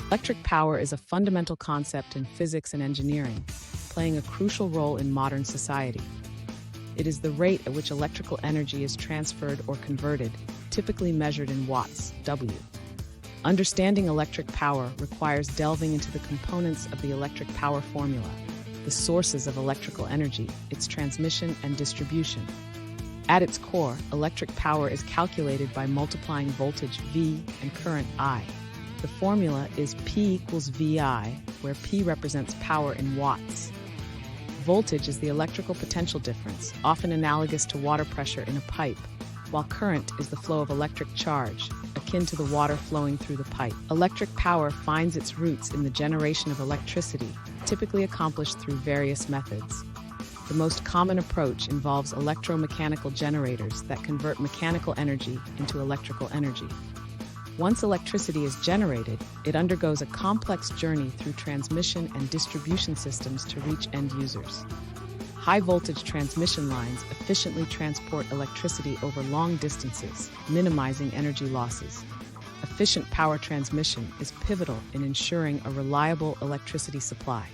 Electric power is a fundamental concept in physics and engineering, playing a crucial role in modern society. It is the rate at which electrical energy is transferred or converted, typically measured in watts, W. Understanding electric power requires delving into the components of the electric power formula, the sources of electrical energy, its transmission and distribution. At its core, electric power is calculated by multiplying voltage V and current I. The formula is P equals VI, where P represents power in watts. Voltage is the electrical potential difference, often analogous to water pressure in a pipe, while current is the flow of electric charge, akin to the water flowing through the pipe. Electric power finds its roots in the generation of electricity, typically accomplished through various methods. The most common approach involves electromechanical generators that convert mechanical energy into electrical energy. Once electricity is generated, it undergoes a complex journey through transmission and distribution systems to reach end users. High-voltage transmission lines efficiently transport electricity over long distances, minimizing energy losses. Efficient power transmission is pivotal in ensuring a reliable electricity supply.